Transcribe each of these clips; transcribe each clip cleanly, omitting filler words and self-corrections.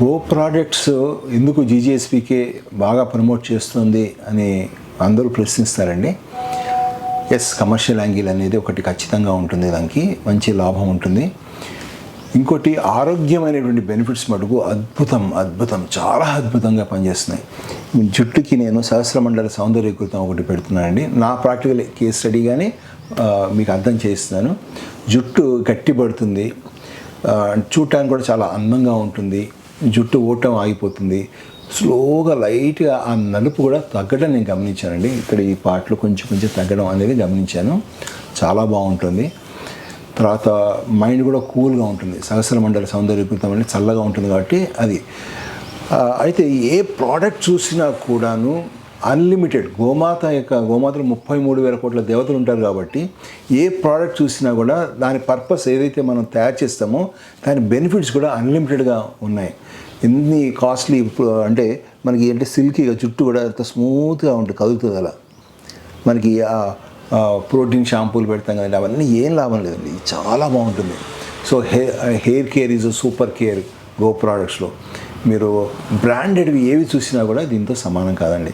Go products ఎందుకు జీజీఎస్పీకే బాగా promote చేస్తుంది అని అందరూ ప్రశ్నిస్తారండి. ఎస్, కమర్షియల్ యాంగిల్ అనేది ఒకటి ఖచ్చితంగా ఉంటుంది, దానికి మంచి లాభం ఉంటుంది. ఇంకోటి ఆరోగ్యమైనటువంటి బెనిఫిట్స్ మటుకు అద్భుతం చాలా అద్భుతంగా పనిచేస్తున్నాయి. జుట్టుకి నేను సహస్రమండల సౌందర్యకృతం ఒకటి పెడుతున్నానండి. నా ప్రాక్టికల్ కేస్ స్టడీగానే మీకు అర్థం చేస్తున్నాను. జుట్టు గట్టిపడుతుంది, చూడటానికి కూడా చాలా అందంగా ఉంటుంది, జుట్టు ఓటం ఆగిపోతుంది, స్లోగా లైట్గా ఆ నలుపు కూడా తగ్గడం నేను గమనించానండి. ఇక్కడ ఈ పార్ట్లో కొంచెం తగ్గడం అనేది గమనించాను. చాలా బాగుంటుంది. తర్వాత మైండ్ కూడా కూల్గా ఉంటుంది. సహస్రమండల సౌందర్యకృతం అనేది చల్లగా ఉంటుంది కాబట్టి అది. అయితే ఏ ప్రోడక్ట్ చూసినా కూడాను అన్లిమిటెడ్, గోమాతలో 33,000 కోట్ల దేవతలు ఉంటారు కాబట్టి ఏ ప్రోడక్ట్ చూసినా కూడా దాని పర్పస్ ఏదైతే మనం తయారు చేస్తామో దాని బెనిఫిట్స్ కూడా అన్లిమిటెడ్గా ఉన్నాయి. ఎన్ని కాస్ట్లీ అంటే మనకి సిల్కీగా జుట్టు కూడా అంత స్మూత్గా ఉంటుంది, కదులుతుంది. అలా మనకి ప్రోటీన్ షాంపూలు పెడతాం కదండి, అవన్నీ ఏం లాభం లేదండి. ఇది చాలా బాగుంటుంది. So hair care is super care. గో ప్రోడక్ట్స్లో మీరు బ్రాండెడ్వి ఏవి చూసినా కూడా దీంతో సమానం కాదండి.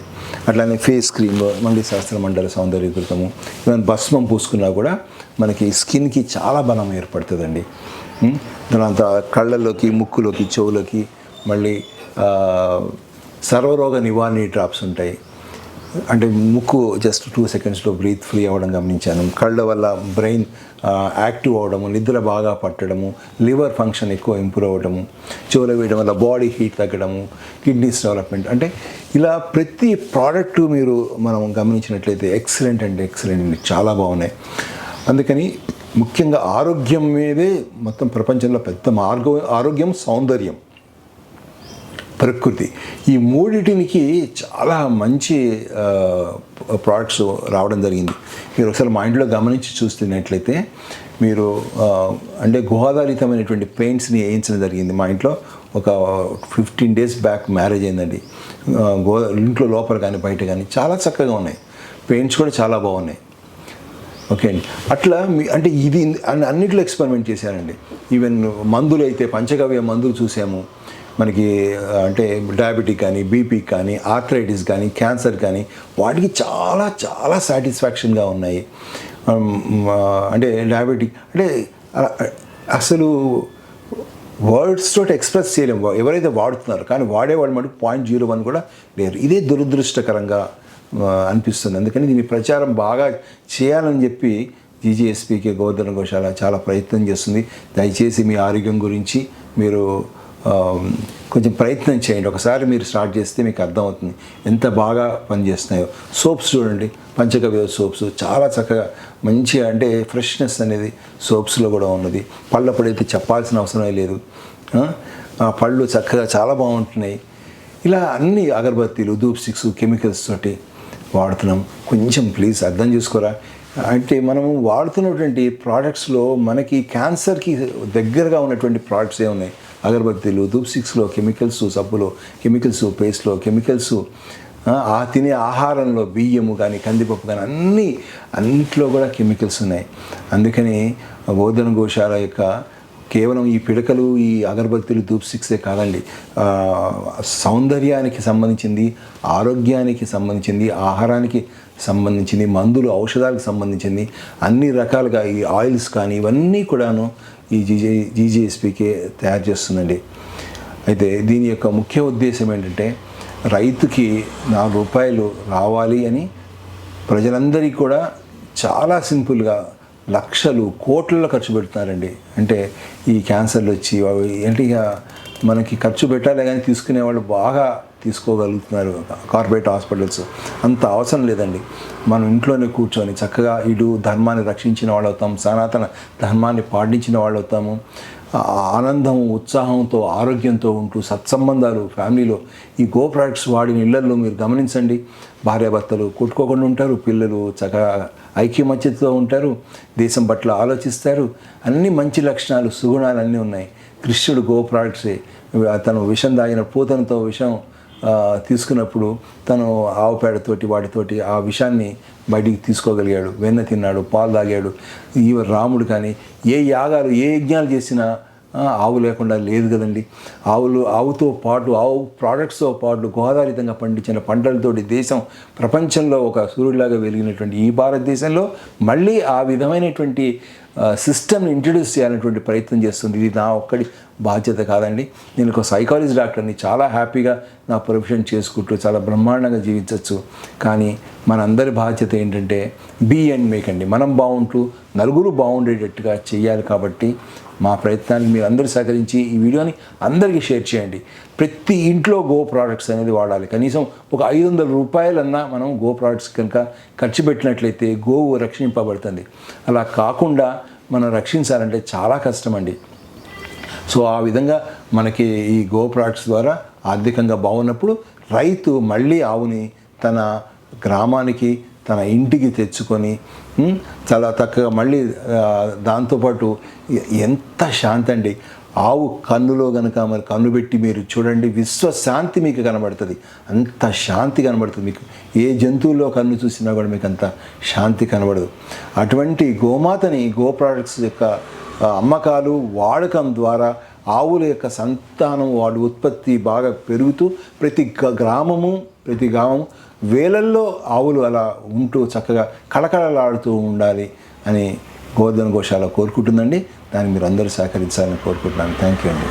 అట్లానే ఫేస్ క్రీమ్, మళ్ళీ సహస్రమండల సౌందర్యకృతము, ఈవెన్ భస్మం పూసుకున్నా కూడా మనకి స్కిన్కి చాలా బలం ఏర్పడుతుందండి. దానంతా కళ్ళల్లోకి, ముక్కులోకి, చెవులకి, మళ్ళీ సర్వరోగ నివారణి డ్రాప్స్ ఉంటాయి. అంటే ముక్కు జస్ట్ 2 సెకండ్స్లో బ్రీత్ ఫ్రీ అవ్వడం గమనించాను. కళ్ళ వల్ల బ్రెయిన్ యాక్టివ్ అవ్వడము, నిద్ర బాగా పట్టడము, లివర్ ఫంక్షన్ ఎక్కువ ఇంప్రూవ్ అవ్వడము, చెవులు వేయడం వల్ల బాడీ హీట్ తగ్గడము, కిడ్నీస్ డెవలప్మెంట్. అంటే ఇలా ప్రతి ప్రోడక్ట్ మనం గమనించినట్లయితే ఎక్సలెంట్ అండి, చాలా బాగున్నాయి. అందుకని ముఖ్యంగా ఆరోగ్యం మీదే మొత్తం ప్రపంచంలో పెద్ద ఆరోగ్యం, సౌందర్యం, ప్రకృతి, ఈ మూడింటికి చాలా మంచి ప్రోడక్ట్స్ రావడం జరిగింది. మీరు ఒకసారి మా ఇంట్లో గమనించి చూస్తున్నట్లయితే మీరు అంటే గుహాధారితమైనటువంటి పెయింట్స్ని వేయించడం జరిగింది. మా ఇంట్లో ఒక 15 days బ్యాక్ మ్యారేజ్ అయిందండి. ఇంట్లో లోపల కానీ బయట కానీ చాలా చక్కగా ఉన్నాయి. పెయింట్స్ కూడా చాలా బాగున్నాయి. ఓకే అండి. అట్లా అంటే ఇది అన్నిట్లో ఎక్స్పెరిమెంట్ చేశానండి. ఈవెన్ మందులు అయితే పంచగవ్య మందులు చూసాము. మనకి అంటే డయాబెటిక్ కానీ, బీపీ కానీ, ఆర్థరైటిస్ కానీ, క్యాన్సర్ కానీ వాటికి చాలా చాలా సాటిస్ఫాక్షన్గా ఉన్నాయి. అంటే డయాబెటిక్ అంటే అసలు వర్డ్స్ తోటి ఎక్స్ప్రెస్ చేయలేము ఎవరైతే వాడుతున్నారు, కానీ వాడేవాళ్ళు మటుకు 0.01 కూడా లేరు. ఇదే దురదృష్టకరంగా అనిపిస్తుంది. అందుకని దీని ప్రచారం బాగా చేయాలని చెప్పి జీజీఎస్పీకే గోవర్ధన గోశాల చాలా ప్రయత్నం చేస్తుంది. దయచేసి మీ ఆరోగ్యం గురించి మీరు కొంచెం ప్రయత్నం చేయండి. ఒకసారి మీరు స్టార్ట్ చేస్తే మీకు అర్థమవుతుంది ఎంత బాగా పనిచేస్తున్నాయో. సోప్స్ చూడండి, పంచగవ్య సోప్స్ చాలా చక్కగా మంచిగా, అంటే ఫ్రెష్నెస్ అనేది సోప్స్లో కూడా ఉన్నది. పళ్ళ పొడైతే చెప్పాల్సిన అవసరమే లేదు. ఆ పళ్ళు చక్కగా చాలా బాగుంటున్నాయి. ఇలా అన్ని అగరబత్తీలు, ధూప్ స్టిక్స్, కెమికల్స్ తోటి వాడుతున్నాం. కొంచెం ప్లీజ్ అర్థం చేసుకోరా. అంటే మనము వాడుతున్నటువంటి ప్రోడక్ట్స్లో మనకి క్యాన్సర్కి దగ్గరగా ఉన్నటువంటి ప్రోడక్ట్స్ ఏ ఉన్నాయి. అగరబత్తీలు, ధూప్ స్టిక్స్లో కెమికల్స్, సబ్బులో కెమికల్స్, పేస్ట్లో కెమికల్స్, తినే ఆహారంలో బియ్యము కానీ, కందిపప్పు కానీ అన్నిట్లో కూడా కెమికల్స్ ఉన్నాయి. అందుకని గోవర్ధన గోశాల యొక్క కేవలం ఈ పిడకలు, ఈ అగరబత్తీలు, ధూప్ స్టిక్సే కాదండి, సౌందర్యానికి సంబంధించింది, ఆరోగ్యానికి సంబంధించింది, ఆహారానికి సంబంధించింది, మందులు, ఔషధాలకు సంబంధించింది అన్ని రకాలుగా ఈ ఆయిల్స్ కానీ ఇవన్నీ కూడాను ఈ జీజీఎస్పీకే తయారు చేస్తుందండి. అయితే దీని యొక్క ముఖ్య ఉద్దేశం ఏంటంటే రైతుకి ₹4 రావాలి అని ప్రజలందరికీ కూడా చాలా సింపుల్గా లక్షలు, కోట్లలో ఖర్చు పెడుతున్నారండి. అంటే ఈ క్యాన్సర్లు వచ్చి ఏంటి ఇక మనకి ఖర్చు పెట్టాలి కానీ తీసుకునే వాళ్ళు బాగా తీసుకోగలుగుతున్నారు. కార్పొరేట్ హాస్పిటల్స్ అంత అవసరం లేదండి. మనం ఇంట్లోనే కూర్చొని చక్కగా ఇటు ధర్మాన్ని రక్షించిన వాళ్ళు అవుతాం, సనాతన ధర్మాన్ని పాటించిన వాళ్ళు అవుతాము. ఆనందం, ఉత్సాహంతో, ఆరోగ్యంతో ఉంటూ సత్సంబంధాలు ఫ్యామిలీలో ఈ గో ప్రోడక్ట్స్ వాడిన ఇళ్లలో మీరు గమనించండి. భార్యాభర్తలు కొట్టుకోకుండా ఉంటారు, పిల్లలు చక్కగా ఐక్యమత్యతో ఉంటారు, దేశం పట్ల ఆలోచిస్తారు. అన్ని మంచి లక్షణాలు, సుగుణాలు అన్నీ ఉన్నాయి. కృష్ణుడు గో ప్రోడక్ట్సే. తను విషం తాగిన పూతనతో విషం తీసుకున్నప్పుడు తను ఆవు పేడతోటి వాటితోటి ఆ విషాన్ని బయటికి తీసుకోగలిగాడు. వెన్న తిన్నాడు, పాలు తాగాడు. రాముడు కానీ ఏ యాగాలు, ఏ యజ్ఞాలు చేసినా ఆవు లేకుండా లేదు కదండి. ఆవుతో పాటు ఆవు ప్రోడక్ట్స్తో పాటు గోదావరితంగా పండించిన పంటలతోటి దేశం ప్రపంచంలో ఒక సూర్యుడిలాగా వెలిగినటువంటి ఈ భారతదేశంలో మళ్ళీ ఆ విధమైనటువంటి సిస్టమ్ని ఇంట్రడ్యూస్ చేయాలనేటువంటి ప్రయత్నం చేస్తుంది. ఇది నా ఒక్కడి బాధ్యత కాదండి. నేను ఒక సైకాలజీ డాక్టర్ని, చాలా హ్యాపీగా నా ప్రొఫెషన్ చేసుకుంటూ చాలా బ్రహ్మాండంగా జీవించవచ్చు. కానీ మనందరి బాధ్యత ఏంటంటే బీ అండ్ మేక్ అండి. మనం బాగుంటూ నలుగురు బాగుండేటట్టుగా చేయాలి. కాబట్టి మా ప్రయత్నాన్ని మీరు అందరూ సహకరించి ఈ వీడియోని అందరికీ షేర్ చేయండి. ప్రతి ఇంట్లో గో ప్రోడక్ట్స్ అనేది వాడాలి. కనీసం ఒక 500 రూపాయలన్నా మనం గో ప్రోడక్ట్స్ కనుక ఖర్చు పెట్టినట్లయితే గోవు రక్షింపబడుతుంది. అలా కాకుండా మనం రక్షించాలంటే చాలా కష్టం అండి. సో ఆ విధంగా మనకి ఈ గో ప్రోడక్ట్స్ ద్వారా ఆర్థికంగా బాగున్నప్పుడు రైతు మళ్ళీ ఆవుని తన గ్రామానికి తన ఇంటికి తెచ్చుకొని చాలా చక్కగా మళ్ళీ దాంతోపాటు ఎంత శాంతి అండి. ఆవు కన్నులో కనుక మరి కన్ను పెట్టి మీరు చూడండి, విశ్వశాంతి మీకు కనబడుతుంది. అంత శాంతి కనబడుతుంది మీకు. ఏ జంతువుల్లో కన్ను చూసినా కూడా మీకు అంత శాంతి కనబడదు. అటువంటి గోమాతని గో ప్రోడక్ట్స్ యొక్క అమ్మకాలు వాడకం ద్వారా ఆవుల యొక్క సంతానం వాడు ఉత్పత్తి బాగా పెరుగుతూ ప్రతి గ్రామము వేలల్లో ఆవులు అలా ఉంటూ చక్కగా కళకళలాడుతూ ఉండాలి అని గోవర్ధన గోశాల కోరుకుంటుందండి. దాన్ని మీరు అందరూ సహకరించాలని కోరుకుంటున్నాను. థ్యాంక్ యూ అండి.